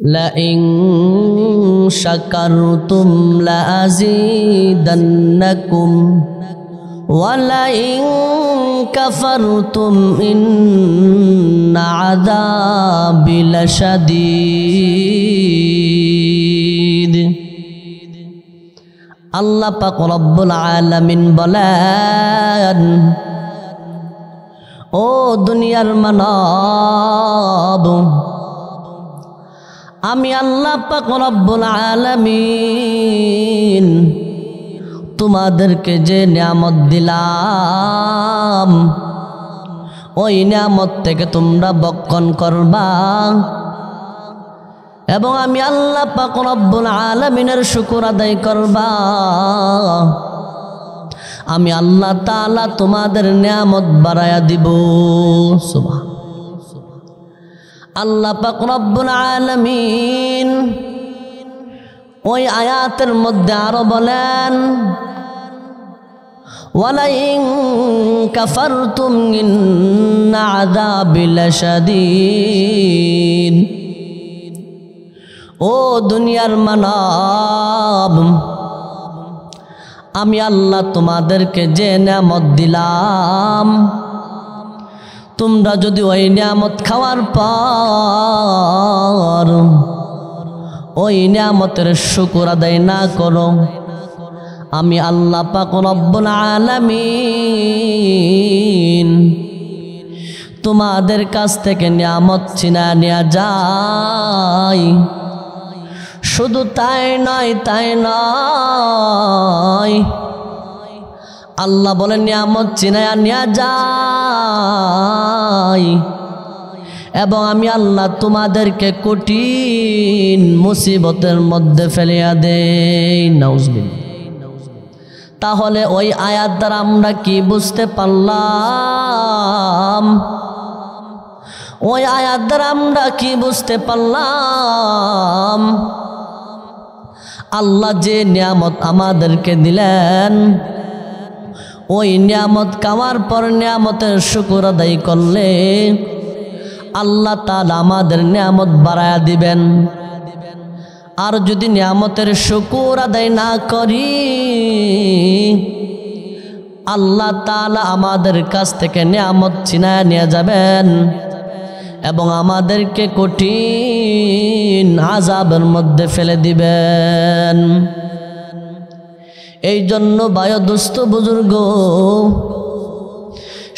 لئن شكرتم لأزيدنكم ولئن كفرتم إن عذابي لشديد আল্লাহ পাক রব্বুল আলামিন বলেন, ও দুনিয়ার মানব, আমি আল্লাহ পাক রব্বুল আলামিন তোমাদেরকে যে নিয়ামত দিলাম ওই নিয়ামত থেকে তোমরা বক্ষণ করবা এবং আমি আল্লাহ পাক রব্বুল আলামিনের শুকর আদায় করবা। আমি আল্লাহ তাআলা তোমাদের নিয়ামত বাড়ায়া দিব। সুবহান আল্লাহ পাক রব্বুল আলামিন ওই আয়াতের মধ্যে আরো বলেন, ওয়ালাইন কাফারতুম ইন্না আযাবি লাশাদীদ। ও দুনিয়ার মানব, আমি আল্লাহ তোমাদেরকে যে নিয়ামত দিলাম তোমরা যদি ওই নিয়ামত খাওয়ার পর ওই নিয়ামতের শুকর আদায় না করো, আমি আল্লাহ পাক রব্বুল আলামিন তোমাদের কাছ থেকে নিয়ামত ছিনিয়ে নিয়ে যাই। শুধু তাই নয়, আল্লাহ বলেন নিয়ামত ছিনিয়ে নিয়ে যাই এবং আমি আল্লাহ তোমাদেরকে কঠিন মুসিবতের মধ্যে ফেলিয়া দেই। নাউজুবিল্লাহ। তাহলে ওই আয়াত দ্বারা আমরা কি বুঝতে পারলাম? ওই আয়াত দ্বারা আমরা কি বুঝতে পারলাম? আল্লাহ যে নিয়ামত আমাদেরকে দিলেন ওই নিয়ামত খাওয়ার পর নিয়ামতের শুকর আদায় করলে আল্লাহ তাআলা আমাদের নিয়ামত বাড়ায়া দিবেন। আর যদি নিয়ামতের শুকর আদায় না করি আল্লাহ তাআলা আমাদের কাছ থেকে নিয়ামত ছিনিয়ে নিয়ে যাবেন এবং আমাদেরকে কঠিন আযাবের মধ্যে ফেলে দিবেন। এই জন্য ভাই দোস্ত বুজুর্গ,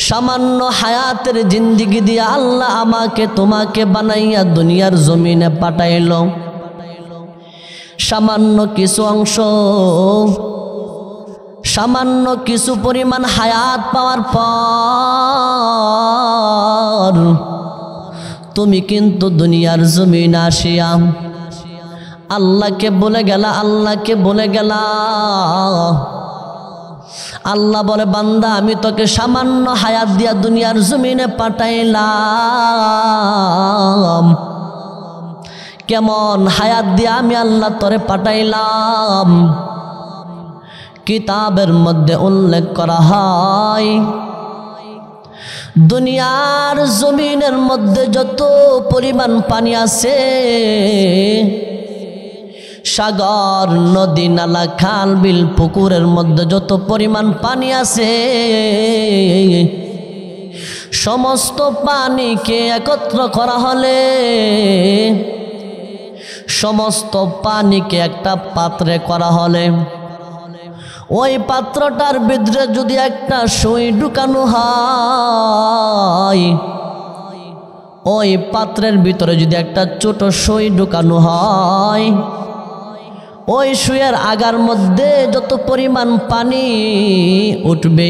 সামান্য হায়াতের জিন্দিগি দিয়ে আল্লাহ আমাকে তোমাকে বানাইয়া দুনিয়ার জমিনে পাঠাইল। সামান্য কিছু অংশ, সামান্য কিছু পরিমাণ হায়াত পাওয়ার পর তুমি কিন্তু দুনিয়ার জমিনে আসিয়া আল্লাহকে বলে গেলা। আল্লাহ বলে, বান্দা আমি তোকে সামান্য হায়াত দিয়া দুনিয়ার জমিনে পাঠাইলাম। কেমন হায়াত দিয়া আমি আল্লাহ তোরে পাঠাইলাম? কিতাবের মধ্যে উল্লেখ করা হয় দুনিয়ার জমিনের মধ্যে যত পরিমাণ পানি আছে, সাগর নদী নালা খাল বিল পুকুরের মধ্যে যত পরিমাণ পানি আছে, সমস্ত পানিকে একত্র করা হলে, সমস্ত পানিকে একটা পাত্রে করা হলে, ওই পাত্রটার ভিতরে যদি একটা সুই ঢুকানো হয়, ওই পাত্রের ভিতরে যদি একটা ছোট সুই ঢুকানো হয়, ওই সুইয়ের আগার মধ্যে যত পরিমাণ পানি উঠবে,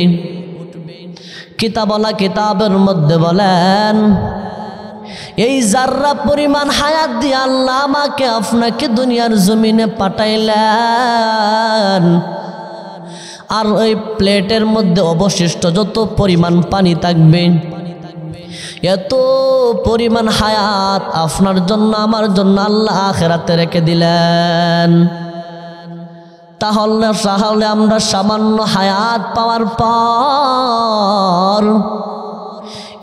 কিতাবওয়ালা কিতাবের মধ্যে বলেন এই জাররা পরিমাণ হায়াত দিয়ে আল্লাহ আমাকে আপনাকে দুনিয়ার জমিনে পাঠাইলেন। আর ওই প্লেটের মধ্যে অবশিষ্ট যত পরিমাণ পানি থাকবে, এত পরিমাণ হায়াত আপনার জন্য আমার জন্য আল্লাহ আখিরাতে রেখে দিলেন। তাহলে আমরা সামান্য হায়াত পাওয়ার পর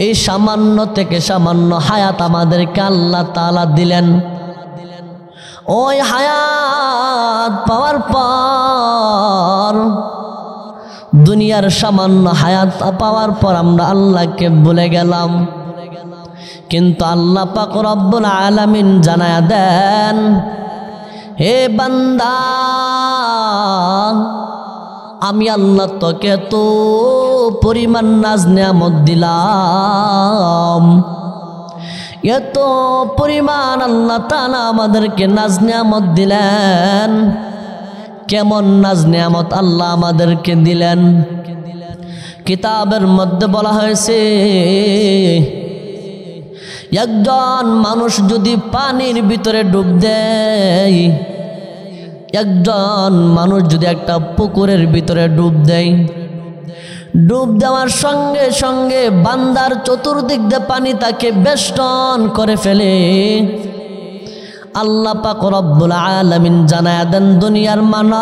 এই সামান্য থেকে সামান্য হায়াত আমাদেরকে আল্লাহ তাআলা দিলেন। ওই হায়াত পাওয়ার পর, দুনিয়ার সামান্য হায়াত পাওয়ার পর আমরা আল্লাহকে ভুলে গেলাম। কিন্তু আল্লাহ পাক রব্বুল আলামিন জানায়া দেন, হে বান্দা, আমি আল্লাহ তোকে তো পরিমাণ নাজ নিয়ামত দিলাম, এত পরিমাণ আল্লাহ তাআলা আমাদেরকে নাজ নিয়ামত দিলেন। কেমন নাজ নিয়ামত আল্লাহ আমাদেরকে দিলেন? কিতাবের মধ্যে বলা হয়েছে, একজন মানুষ যদি পানির ভিতরে ডুব দেয়, একজন মানুষ যদি একটা পুকুরের ভিতরে ডুব দেয়, ডুব দেওয়ার সঙ্গে সঙ্গে বান্দার চতুর্দিক দিয়ে পানি তাকে বেষ্টন করে ফেলে। আল্লাহ পাক রব্বুল আলামিন জানায়া দেন, দুনিয়ার মানব,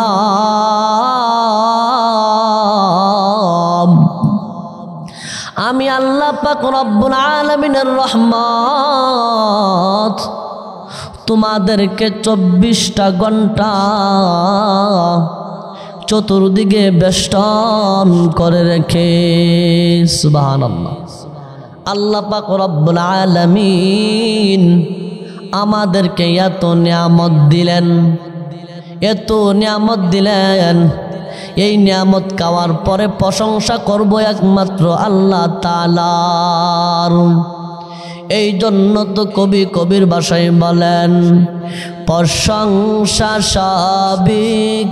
আমি আল্লাহ পাক রব্বুল আলামিনের রহমত তোমাদেরকে 24টা ঘন্টা চতুর্দিকে বেষ্টন করে রেখে। সুবহানাল্লাহ। আল্লাহ পাক রব্বুল আলামিন আমাদেরকে এত নিয়ামত দিলেন, এত নিয়ামত দিলেন। এই নিয়ামত খাওয়ার পরে প্রশংসা করব একমাত্র আল্লাহ তাআলার। এই জন্য তো কবি কবির ভাষায় বলেন, প্রশংসা সবই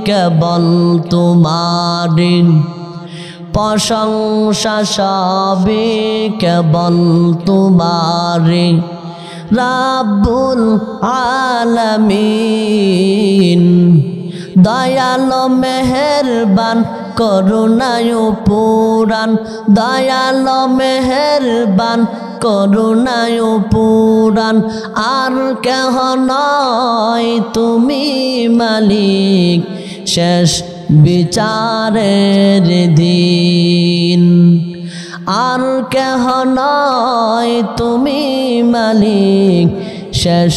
কেবল তোমারই, প্রশংসা সবই কেবল তোমারই, রাব্বুল আলামিন। দয়ালো মেহেরবান করুণায় পুরাণ, দয়ালো মেহেরবান করুণায় পুরাণ। আর কেহ নয় তুমি মালিক, শেষ বিচারের দিন। আর কেহ নয় তুমি মালিক, শেষ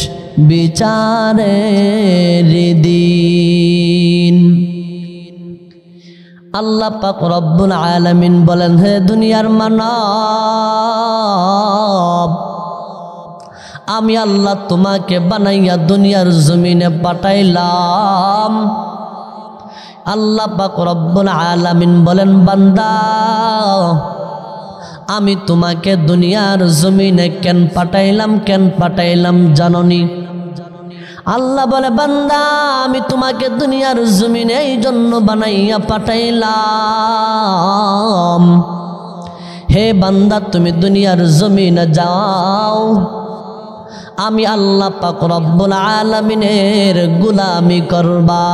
বিচারের দিন। আল্লাহ পাক রব্বুল আলামিন বলেন, হে দুনিয়ার মানব, আমি আল্লাহ তোমাকে বানাইয়া দুনিয়ার জমিনে পাঠাইলাম। আল্লাহ পাক রব্বুল আলামিন বলেন, বান্দা, আমি তোমাকে দুনিয়ার জমিনে কেন পাঠাইলাম জাননি? আল্লাহ বলে, বান্দা, আমি তোমাকে দুনিয়ার জমিনে এই জন্য বানাইয়া পাঠাইলাম। হে বান্দা, তুমি দুনিয়ার জমিনে যাও, আমি আল্লাহ পাক রব্বুল আলামিনের গোলামি করবা।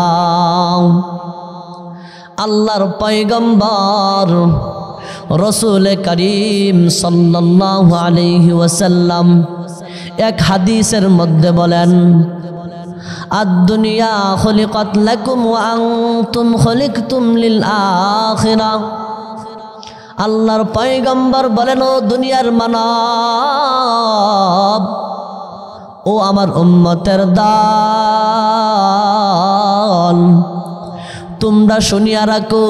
আল্লাহর পয়গম্বর রসুল করিম সাল্লাল্লাহু আলাইহি ওয়াসাল্লাম এক হাদিসের মধ্যে বলেন, আদ-দুনিয়া খুলিকাত লাকুম ওয়া আনতুম খুলিকতুম লিল আখিরাহ। আল্লাহর পয়গম্বর বলেন, ও দুনিয়ার মানব, ও আমার উম্মতের দল, তোমরা শুনিয়া রাখো,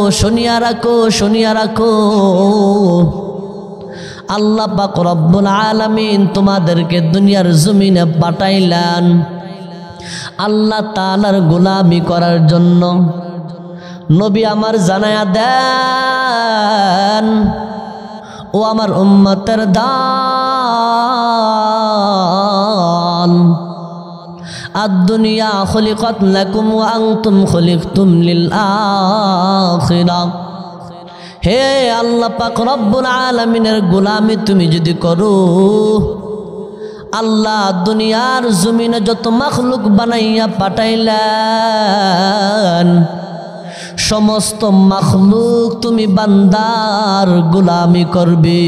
আল্লাহ পাক রব্বুল আলামিন তোমাদেরকে দুনিয়ার জমিনে পাঠাইলেন আল্লাহ তাআলার গোলামি করার জন্য। নবী আমার জানায়া দেন, ও আমার উম্মতের দল, আদ-দুনিয়া খুলিকাত লাকুম ওয়া আনতুম খুলিকতুম লিল আখিরাহ। হে আল্লাহ পাক রব্বুল আলামিনের গোলামি তুমি যদি করো, আল্লাহ দুনিয়ার জমিনে যত মাখলুক বানাইয়া পাঠাইলেন, সমস্ত মাখলুক তুমি বান্দার গোলামি করবে।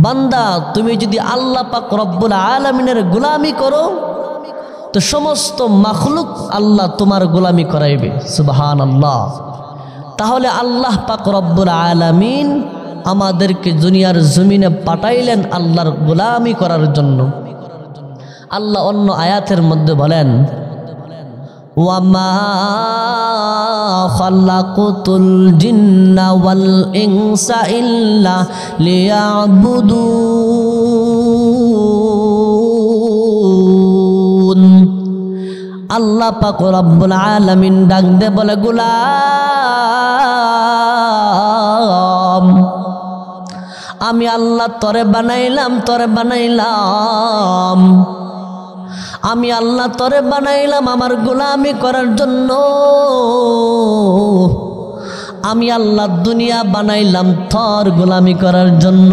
বান্দা, তুমি যদি আল্লাহ পাক রব্বুল আলামিনের গোলামি করো, তো সমস্ত মাখলুক আল্লাহ তোমার গোলামি করাইবে। সুবহানাল্লাহ। তাহলে আল্লাহ পাক রব্বুল আলামিন আমাদেরকে দুনিয়ার জমিনে পাঠাইলেন আল্লাহর গোলামি করার জন্য। আল্লাহ অন্য আয়াতের মধ্যে বলেন ওয়ামা খালাকুতুল জিন্না ওয়াল ইনসা ইল্লা লিয়াবুদুন। আল্লাহ পাক রব্বুল আলামিন ডাক দে বলে গোলাম আমি আল্লাহ তরে বানাইলাম আমি আল্লাহ তরে বানাইলাম আমার গোলামি করার জন্য। আমি আল্লাহ দুনিয়া বানাইলাম তোর গোলামি করার জন্য।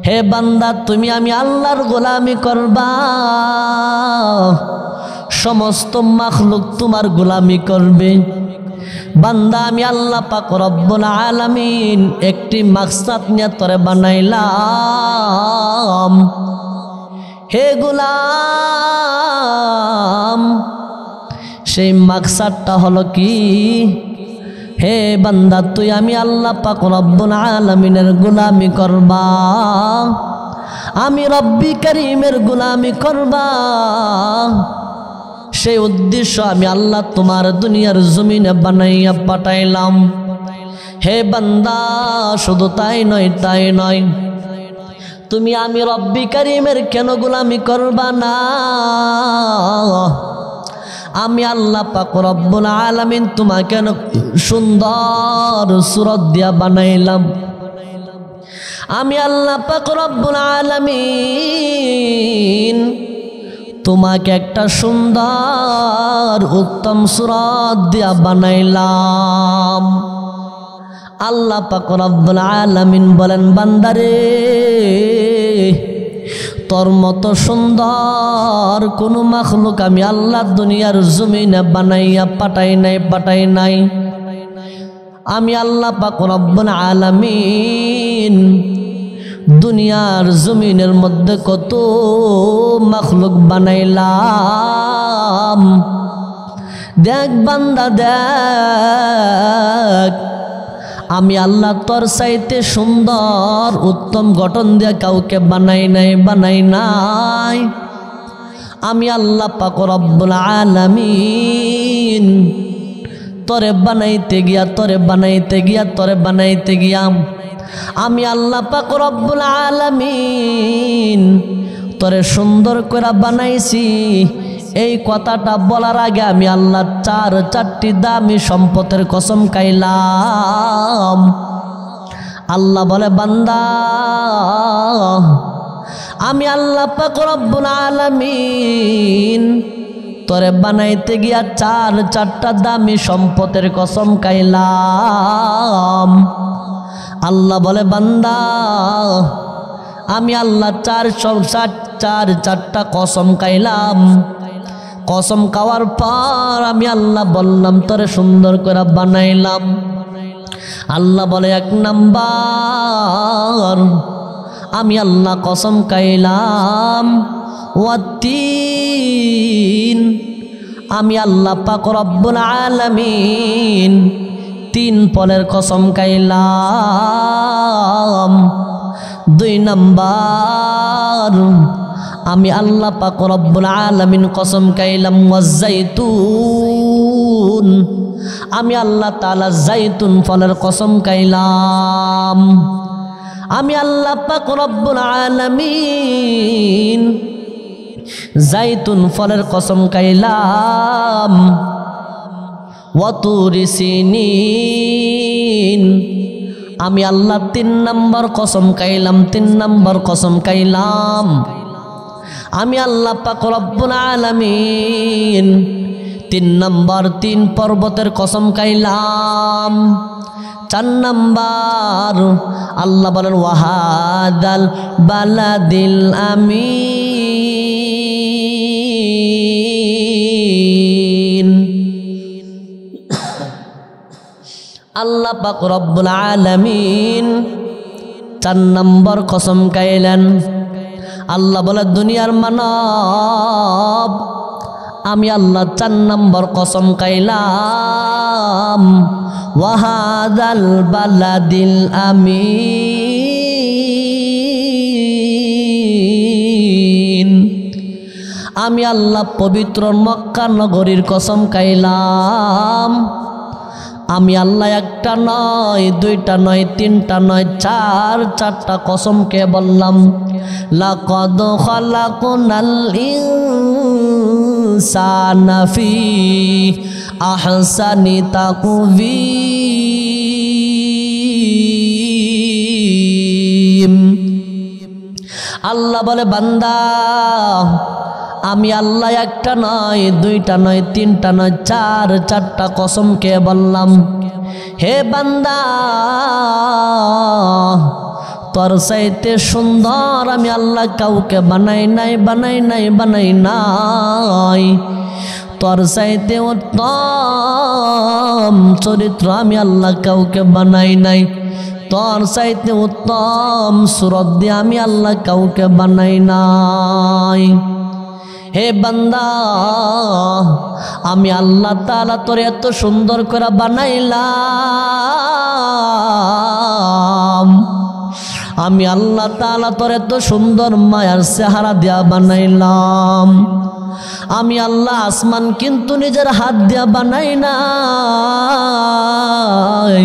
হে বান্দা তুমি আমি আল্লাহর গোলামি করবা, সমস্ত মাখলুক তোমার গোলামি করবে। বান্দা আমি আল্লাহ পাক রব্বুল আলামিন একটি মাকসাদ নিয়ে তোরে বানাইলাম। হে গোলাম সেই মাকসাদটা হলো কি? হে বান্দা তুই আমি আল্লাহ পাক রব্বুল আলামিনের গোলামি করবা, আমি রব্বি করিমের গোলামি করবা। সেই উদ্দেশ্য আমি আল্লাহ তোমার দুনিয়ার জমিনে বানাইয়া পাঠাইলাম। হে বান্দা শুধু তাই নয় তুমি আমি রব্বি করিমের কেন গোলামি করবা না? আমি আল্লাহ পাক রব্বুল আলামিন তোমাকে কেন সুন্দর সূরত দিয়া বানাইলাম। আমি আল্লাহ পাক রব্বুল আলামিন তোমাকে একটা সুন্দর উত্তম সূরত দিয়া বানাইলাম। আল্লাহ পাক রব্বুল আলামিন বলেন বান্দারে তোর মতো সুন্দর কোন মাখলুক আমি আল্লাহ দুনিয়ার জমিনে বানাইয়া পাঠাই নাই। আমি আল্লাহ পাক রব্বুল আলামিন দুনিয়ার জমিনের মধ্যে কত মাখলুক বানাইলাম। দেখ বান্দা দেখ আমি আল্লাহ তোর চাইতে সুন্দর উত্তম গঠন দিয়ে কাউকে বানাই নাই। আমি আল্লাহ পাক রব্বুল আলামিন তোরে বানাইতে গিয়া আমি আল্লাহ পাক রব্বুল আলামিন তোরে সুন্দর করে বানাইছি। এই কথাটা বলার আগে আমি আল্লাহ চারটি দামি সম্পদের কসম খাইলাম। আল্লাহ বলে বান্দা আমি আল্লাহ পাক রব্বুল আলামিন তোরে বানাইতে গিয়া চারটা দামি সম্পদের কসম খাইলাম। আল্লাহ বলে বান্দা আমি আল্লাহ চারটা কসম খাইলাম। কসম খাওয়ার পর আমি আল্লাহ বললাম তোরে সুন্দর করে বানাইলাম। আল্লাহ বলে এক নাম্বার আমি আল্লাহ কসম খাইলাম ওয়াত্তিন আমি আল্লাহ পাক রব্বুল আলামিন 3 ফলের কসম খাইলাম। 2 নাম্বার আমি আল্লাহ পাক রব্বুল আলামিন কসম খাইলাম ওয়াজাইতুন আমি আল্লাহ তাআলা জাইতুন ফলের কসম খাইলাম। আমি আল্লাহ পাক রব্বুল আলামিন জাইতুন ফলের কসম খাইলাম। ওয়াতুরি সিনিন আমি আল্লাহ 3 নম্বর কসম খাইলাম। আমি আল্লাহ পাক রব্বুল আলামিন 3 নম্বর 3 পর্বতের কসম খাইলাম। 4 নম্বর আল্লাহ বলেন ওয়াহাদাল বালাদিল আমিন। আল্লাহ পাক রব্বুল আলামিন 4 নম্বর কসম খাইলেন। আল্লাহ বলে দুনিয়ার মানব আমি আল্লাহ 4 নম্বর কসম খাইলাম ওয়াহাদাল বালাদিল আমিন। আমি আল্লাহ পবিত্র মক্কা নগরীর কসম খাইলাম, আমি আল্লাহ একটা নয়, দুইটা নয়, তিনটা নয়, চারটা কসমকে বললাম। লাকাদ খালাকনাল ইনসানা ফি আহসানি তাকওয়িম। আল্লাহ বলে, বান্দা আমি আল্লাহ একটা নয়, দুইটা নয়, তিনটা নয়, চারটা কসমকে বললাম, হে বান্দা তোর চাইতে সুন্দর আমি আল্লাহ কাউকে বানাই নাই। তোর চাইতে উত্তম চরিত্র আমি আল্লাহ কাউকে বানাই নাই। তোর চাইতে উত্তম সুরত দিয়ে আমি আল্লাহ কাউকে বানাই নাই। হে বান্দা আমি আল্লাহ তাআলা তোর এত সুন্দর করে বানাইলাম, আমি আল্লাহ তাআলা তোর এত সুন্দর মায়ার চেহারা দিয়া বানাইলাম। আমি আল্লাহ আসমান কিন্তু নিজের হাত দিয়া বানাই নাই,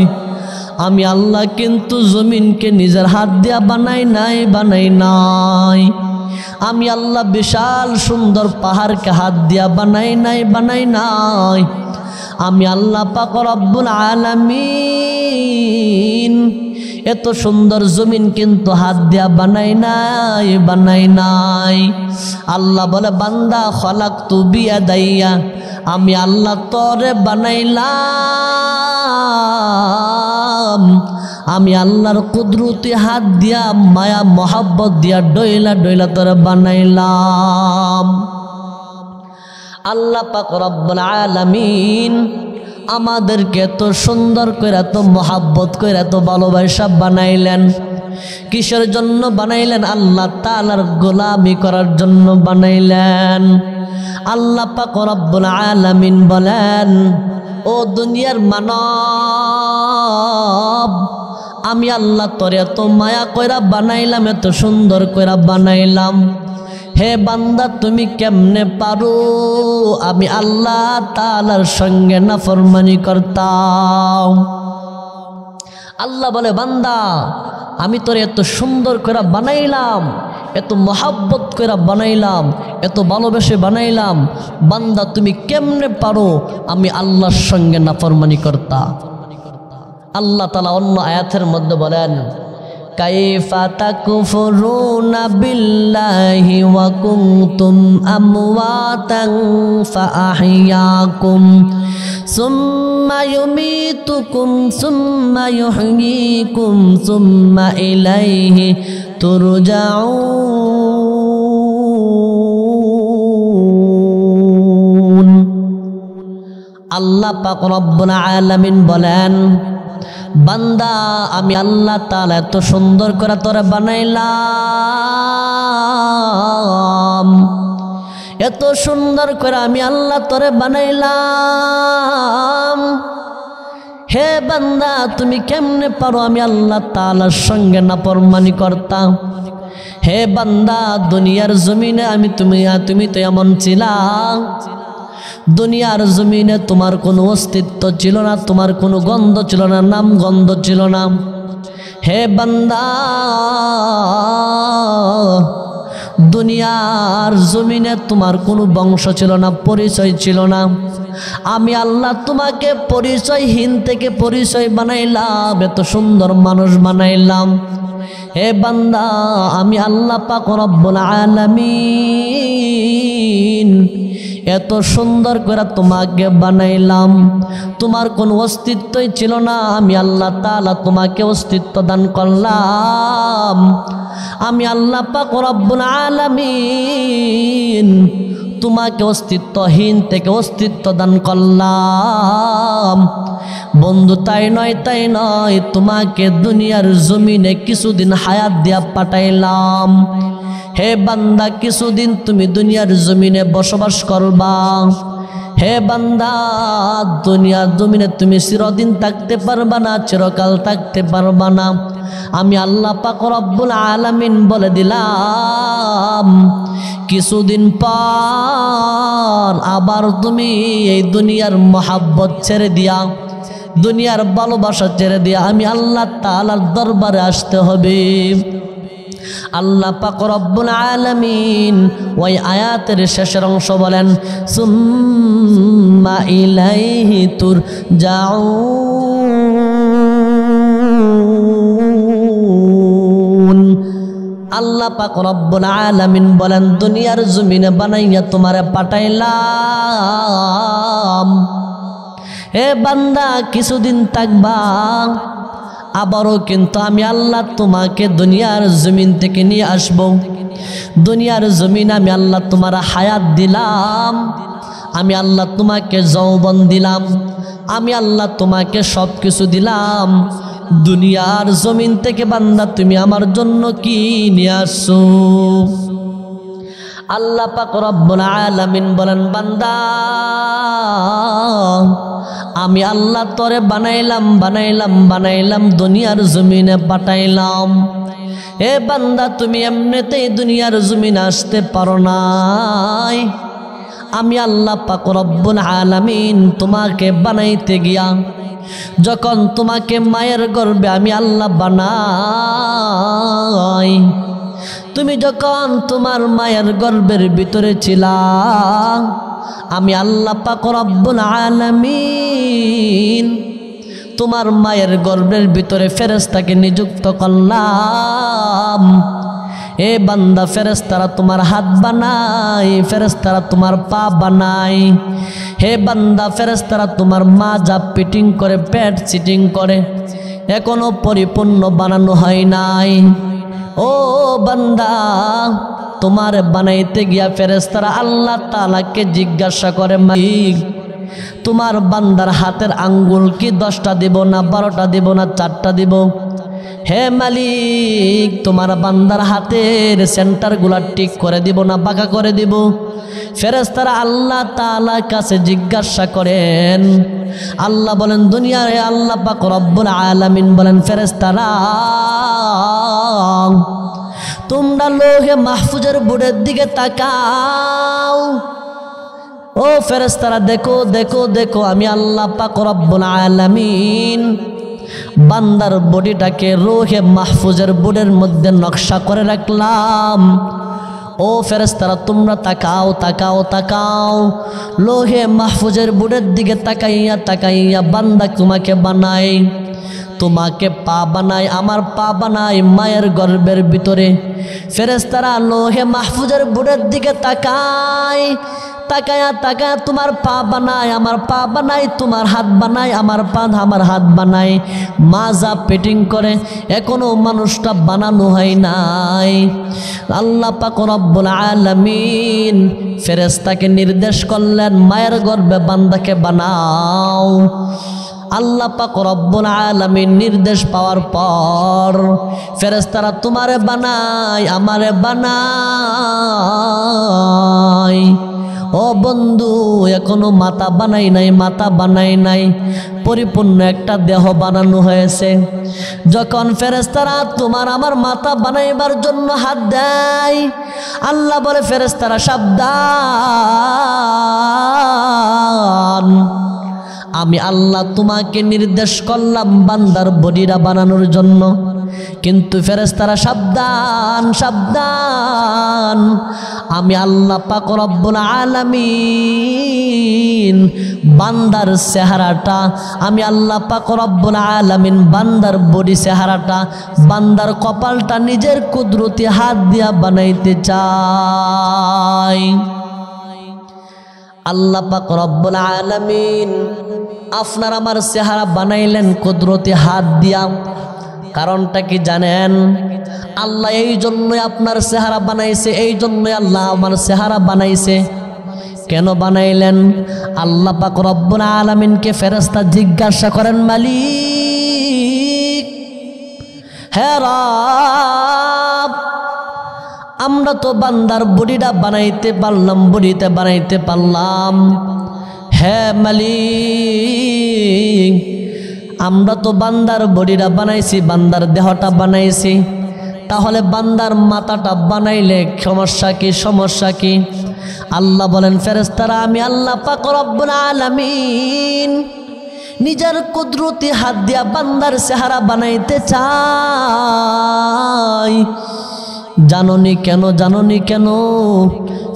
আমি আল্লাহ কিন্তু জমিনকে নিজের হাত দিয়া বানাই নাই। আমি আল্লাহ বিশাল সুন্দর পাহাড়কে হাত দিয়া বানাই নাই। আমি আল্লাহ পাক রব্বুল আলামিন এত সুন্দর জমিন কিন্তু হাত দিয়া বানাই নাই। আল্লাহ বলে, বান্দা খলাকতু বিয়াদাইয়া, আমি আল্লাহ তোরে বানাইলাম, আমি আল্লাহর কুদরতি হাত দিয়া মায়া মোহাব্বত দিয়া ডইলা তোরে বানাইলাম। আল্লাহ পাক রব্বুল আলামিন আমাদেরকে এত সুন্দর করে, এত মোহাব্বত করে, এত ভালোবাসা বানাইলেন। কিসের জন্য বানাইলেন? আল্লাহ তাআলার গোলামি করার জন্য বানাইলেন। আল্লাহ পাক রব্বুল আলামিন বলেন, ও দুনিয়ার মানব, আমি আল্লাহ তোরে এত মায়া কইরা বানাইলাম, এত সুন্দর কইরা বানাইলাম। হে বান্দা তুমি কেমনে পারো আমি আল্লাহ তাআলার সঙ্গে নাফরমানি করতাম? আল্লাহ বলে, বান্দা আমি তোরে এত সুন্দর করে বানাইলাম, এত মোহাব্বত করে বানাইলাম, এত ভালোবেসে বানাইলাম, বান্দা তুমি কেমনে পারো আমি আল্লাহর সঙ্গে নাফরমানি করতা? আল্লাহ তাআলা অন্য আয়াতের মধ্যে বলেন, কাইফা তাকফুরুনা বিল্লাহি ওয়া কুনতুম আমওয়াতান ফাআহইয়াকুম সুম্মা ইউমীতুকুম সুম্মা ইউহয়ীকুম সুম্মা ইলাইহি তুরজাউন। আল্লাহ পাক রব্বুল আলামিন বলেন, বান্দা আমি আল্লাহ তাআলা এত সুন্দর করে তোরে বানাইলাম, এত সুন্দর করে আমি আল্লাহ তোরে বানাইলাম। হে বান্দা তুমি কেমনে পারো আমি আল্লাহ তাআলার সঙ্গে নাফরমানি করতা? হে বান্দা দুনিয়ার জমিনে তুমি তো এমন ছিলা, দুনিয়ার জমিনে তোমার কোনো অস্তিত্ব ছিল না, তোমার কোনো গন্ধ ছিল না, নাম গন্ধ ছিল না। হে বান্দা দুনিয়ার জমিনে তোমার কোনো বংশ ছিল না, পরিচয় ছিল না। আমি আল্লাহ তোমাকে পরিচয়হীন থেকে পরিচয় বানাইলাম, এত সুন্দর মানুষ বানাইলাম। হে বান্দা আমি আল্লাহ পাক রব্বুল আলামিন এত সুন্দর করে তোমাকে বানাইলাম, তোমার কোনো অস্তিত্বই ছিল না, আমি আল্লাহ তাআলা তোমাকে অস্তিত্ব দান করলাম। আমি আল্লাহ পাক রব্বুল আলামিন তোমাকে অস্তিত্বহীন থেকে অস্তিত্ব দান করলাম। বন্ধু তাই নয়, তোমাকে দুনিয়ার জমিনে কিছুদিন হায়াত দিয়া পাঠাইলাম। হে বান্দা কিছুদিন তুমি দুনিয়ার জমিনে বসবাস করবা। হে বান্দা দুনিয়ার জমিনে তুমি চিরদিন থাকতে পারবা না, চিরকাল থাকতে পারবা না। আমি আল্লাহ পাক রব্বুল আলামিন বলে দিলাম কিছুদিন পর আবার তুমি এই দুনিয়ার মহাব্বত ছেড়ে দিয়া, দুনিয়ার ভালোবাসা ছেড়ে দিয়া আমি আল্লাহ তাআলার দরবারে আসতে হবে। আল্লাহ পাক রব্বুল আলামিন ওই আয়াতের শেষের অংশ বলেন সুম্মা ইলাইহি তুরজাউন। আল্লাহ পাক রব্বুল আলামিন বলেন দুনিয়ার জমিনে বানাইয়া তোমারে পাঠাইলাম, হে বান্দা কিছুদিন থাকবা, আবারও কিন্তু আমি আল্লাহ তোমাকে দুনিয়ার জমিন থেকে নিয়ে আসব। দুনিয়ার জমিন আমি আল্লাহ তোমার হায়াত দিলাম, আমি আল্লাহ তোমাকে যৌবন দিলাম, আমি আল্লাহ তোমাকে সব কিছু দিলাম। দুনিয়ার জমিন থেকে বান্দা তুমি আমার জন্য কি নিয়ে আসছো? আল্লাহ পাক রব্বুল আলামিন বলেন বান্দা আমি আল্লাহ তোরে বানাইলাম দুনিয়ার জমিনে পাঠাইলাম। এ বান্দা তুমি এমনিতেই দুনিয়ার জমিনে আসতে পারো নাই, আমি আল্লাহ পাক রব্বুল আলামিন তোমাকে বানাইতে গিয়া যখন তোমাকে মায়ের গর্ভে আমি আল্লাহ বানাই, তুমি যখন তোমার মায়ের গর্ভের ভিতরে ছিলা আমি আল্লাহ পাক রব্বুল আলামিন তোমার মায়ের গর্ভের ভিতরে ফেরেশতাকে নিযুক্ত করলাম। এ বান্দা ফেরেশতারা তোমার হাত বানায়, ফেরেশতারা তোমার পা বানায়। হে বান্দা ফেরেশতারা তোমার মাজা পিটিং করে, পেট সিটিং করে, এখনো পরিপূর্ণ বানানো হয় নাই। ও বান্দা তোমার বানাইতে গিয়া ফেরেশতারা আল্লাহ তাআলাকে জিজ্ঞাসা করে মালিক তোমার বান্দার হাতের আঙ্গুল কি 10টা দিব না 12টা দিব না 4টা দিব? হে মালিক তোমার বান্দার হাতের সেন্টারগুলা ঠিক করে দিব না বাঁকা করে দিব? ফেরেশতারা আল্লাহ তাআলার কাছে জিজ্ঞাসা করেন। আল্লাহ বলেন দুনিয়ায় আল্লাহ পাক রব্বুল আলামিন বলেন ফেরেশতারা তোমরা লোহে মাহফুজের বুড়ের দিকে তাকাও। ও ফেরেশতারা দেখো দেখো দেখো আমি আল্লাহ পাক রব্বুল আলামিন বান্দার বডিটাকে রোহে মাহফুজের বুড়ের মধ্যে নকশা করে রাখলাম। ও ফেরেশতারা তোমরা তাকাও তাকাও তাকাও, লোহে মাহফুজের বুড়ের দিকে তাকাইয়া তাকাইয়া বান্দা তোমাকে বানাই, তোমাকে পা বানাই, আমার পা বানাই মায়ের গর্ভের ভিতরে। ফেরেশতারা লোহে মাহফুজের বুড়ের দিকে তাকায়, তাকায়া তাকায়া তোমার পা বানায়, আমার পা বানাই, তোমার হাত বানাই, আমার পা আমার হাত বানাই, মাজা পেটিং করে, এখনো মানুষটা বানানো হয় নাই। আল্লাহ পাক রব্বুল আলামিন ফেরেশতাকে নির্দেশ করলেন মায়ের গর্ভে বান্দাকে বানাও। আল্লাহ পাক রব্বুল আলামিন নির্দেশ পাওয়ার পর ফেরেশতারা তোমারে বানাই, আমারে বানাই। ও বন্ধু এখনো মাথা বানাই নাই, মাথা বানাই নাই, পরিপূর্ণ একটা দেহ বানানো হয়েছে। যখন ফেরেশতারা তোমার আমার মাথা বানাইবার জন্য হাত দেয় আল্লাহ বলে ফেরেশতারা সাবধান, আমি আল্লাহ তোমাকে নির্দেশ করলাম বান্দার বডিটা বানানোর জন্য, কিন্তু ফেরেশতারা সাবধান সাবধান, আমি আল্লাহ পাক রব্বুল আলামিন বান্দার চেহারাটা, আমি আল্লাহ পাক রব্বুল আলামিন বান্দার বডি চেহারাটা, বান্দার কপালটা নিজের কুদরতি হাত দিয়া বানাইতে চাই। আল্লাহ পাক রব্বুল আলামিন আপনার আমার চেহারা বানাইলেন কুদরতি হাত দিয়া। কারণটা কি জানেন? আল্লাহ এই জন্যই আপনার চেহারা বানাইছে, এই জন্যই আল্লাহ আমার চেহারা বানাইছে। কেন বানাইলেন? আল্লাহ পাক রব্বুল আলামিনকে ফেরেশতা জিজ্ঞাসা করেন মালিক হে রব আমরা তো বান্দার বডিটা বানাইতে পারলাম, বডিতে বানাইতে পারলাম, হে মালিক আমরা তো বান্দার বডিটা বানাইছি, বান্দার দেহটা বানাইছি, তাহলে বান্দার মাথাটা বানাইলে সমস্যা কি? সমস্যা কি? আল্লাহ বলেন, ফেরেশতারা আমি আল্লাহ পাক রব্বুল আলামিন নিজের কুদরতি হাত দিয়া বান্দার চেহারা বানাইতে চাই। জাননি কেন? জাননি কেন?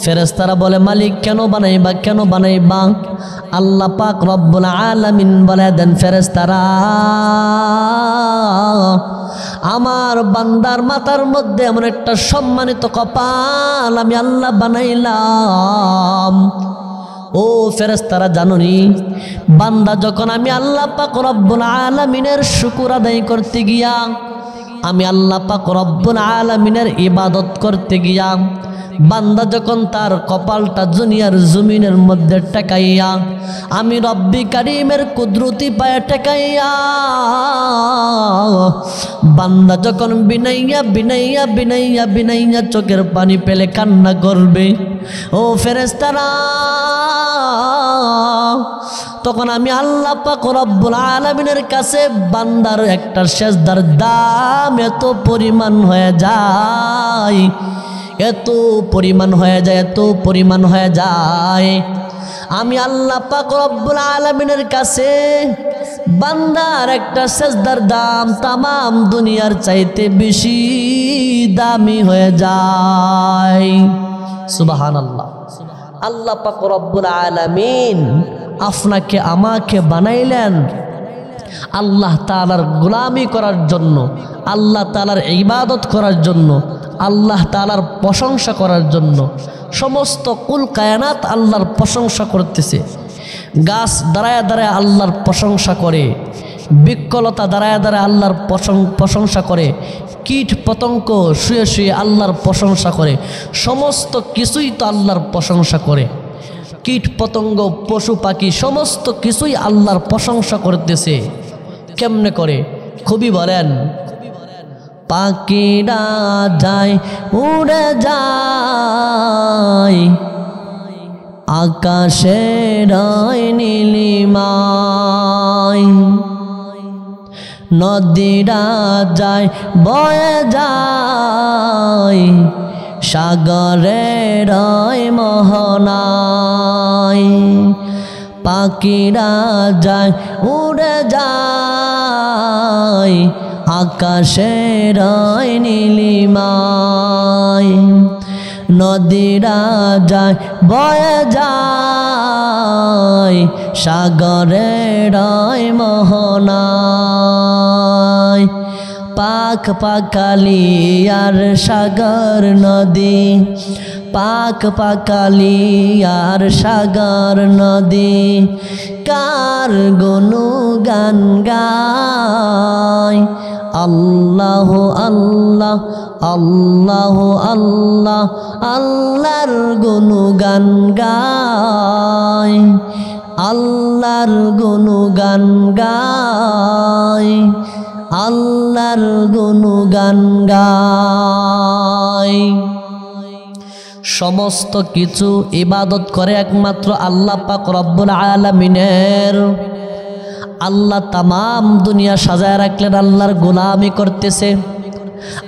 ফেরেশতারা বলে, মালিক কেন বানাইবা? কেন বানাইবা? আল্লাহ পাক রব্বুল আলামিন বলে দেন, ফেরেশতারা আমার বান্দার মাথার মধ্যে এমন একটা সম্মানিত কপাল আমি আল্লাহ বানাইলাম। ও ফেরেশতারা জানোনি, বান্দা যখন আমি আল্লাহ পাক রব্বুল আলামিনের শুকর আদায় করতে গিয়া, আমি আল্লাহ পাক রব্বুল আলামিনের ইবাদত করতে গিয়া, বান্দা যখন তার কপালটা দুনিয়ার জমিনের মধ্যে টেকাইয়া, আমি রব্বি কারিমের কুদরতি পায়ে টেকাইয়া, বান্দা যখন বিনাইয়া বিনাইয়া বিনাইয়া বিনাইয়া চোখের পানি পেলে কান্না করবে, ও ফেরেশতারা তখন আমি আল্লাহ পাক রব্বুল আলামিনের কাছে বান্দার একটা সেজদার দাম এত পরিমাণ হয়ে যায়, এত পরিমাণ হয়ে যায়, এত পরিমাণ হয়ে যায়। আমি আল্লাহ পাক রব্বুল আলামিনের কাছে বান্দার একটা সেজদার দাম তামাম দুনিয়ার চাইতে বেশি দামি হয়ে যায়। সুবহানাল্লাহ। আল্লাহ পাক রব্বুল আলামিন আপনাকে আমাকে বানাইলেন আল্লাহ তাআলার গোলামি করার জন্য, আল্লাহ তাআলার ইবাদত করার জন্য, আল্লাহ তাআলার প্রশংসা করার জন্য। সমস্ত কুল কায়নাত আল্লাহর প্রশংসা করতেছে। গাছ দাঁড়ায় দাঁড়ায় আল্লাহর প্রশংসা করে, বৃক্ষলতা দাঁড়ায় দাঁড়ায় আল্লাহর প্রশংসা করে, কীট পতঙ্গ শুয়ে শুয়ে আল্লাহর প্রশংসা করে। সমস্ত কিছুই তো আল্লাহর প্রশংসা করে। কীট পতঙ্গ পশু পাখি সমস্ত কিছুই আল্লাহর প্রশংসা করতেছে। কেমনে করে? খুবই বলেন, পাখিরা যায় উড়ে যায় আকাশের নীলিমায়, নদীরা যায় বয়ে যায় সাগরের মোহনায়, পাখিরা যায় উড়ে যায় আকাশের নীলিমায়, নদীরা যায় বয়ে যায় সাগরের মোহনায়, পাক পাকালি আর সাগর নদী, পাক পাকালি আর সাগর নদী, কার গুণগান গায় আল্লাহ আল্লাহ আল্লাহ আল্লাহ, আল্লাহর গুণগান গায়, আল্লাহর গুণগান গায়, আল্লাহর গুণগান গায়। সমস্ত কিছু ইবাদত করে একমাত্র আল্লাহ পাক রব্বুল আলামিনের। আল্লাহ তামাম দুনিয়া সাজায় রাখলেন, আল্লাহর গোলামি করতেছে,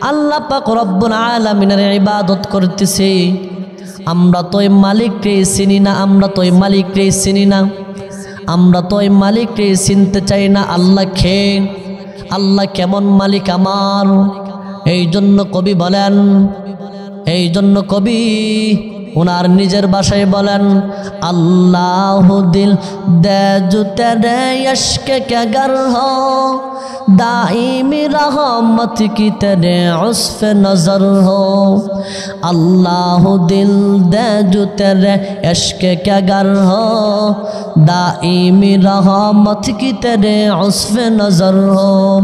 আল্লাহ পাক রব্বুল আলামিনের ইবাদত করতেছে। আমরা তো ওই মালিককে চিনি না, আমরা তো ওই মালিককে চিনি না, আমরা তো ওই মালিককে চিনতে চাই না। আল্লাহ কে? আল্লাহ কেমন মালিক আমার? এই জন্য কবি বলেন, এই জন্য কবি ওনার নিজের ভাষায় বলেন, আল্লাহ দিল দে জো তেরে ইশক কে गर हो दाइमी रहमत की तेरे उस्फ नजर हो, अल्लाह दिल दे जो तेरे इश्क के गर हो दाइमी रहमत की तेरे उस्फ नजर हो,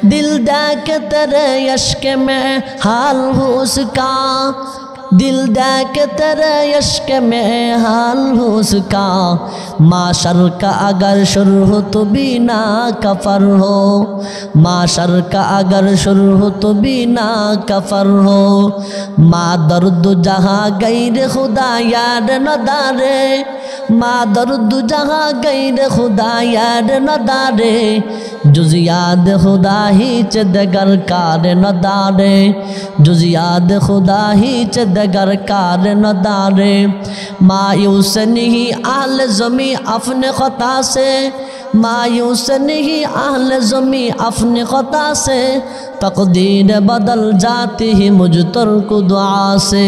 दिल दे के तेरे इश्क में हाल हो उसका, दिल दे के तेरे इश्क में हाल हो उसका, माशर का अगर शुरू हो तो बिना कफर हो, माशर का अगर शुरू हो तो बिना कफर हो, मा दर्द जहाँ गैर खुदा यार न दारे, माँ दर्द जहाँ गैर खुदा यार न दारे जुज याद खुदा ही च दगर कार न दारे जुज याद खुदा ही च दगर कार न दारे मायूस नहीं आल ज़मी अपने ख़ता से मायूस नहीं आल ज़मी अपने ख़ता से तक़दीर बदल जाती ही मुझ तर्क दुआ से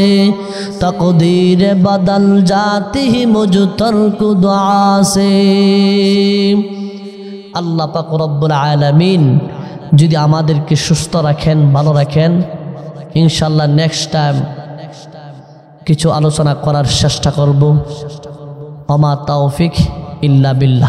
तक़दीर बदल जाती ही मुझ तर्क दुआ से। আল্লাহ পাক রব্বুল আলামিন যদি আমাদেরকে সুস্থ রাখেন ভালো রাখেন ইনশাআল্লাহ নেক্সট টাইম কিছু আলোচনা করার চেষ্টা করব। ওমা তাওফিক ইল্লা বিল্লাহ।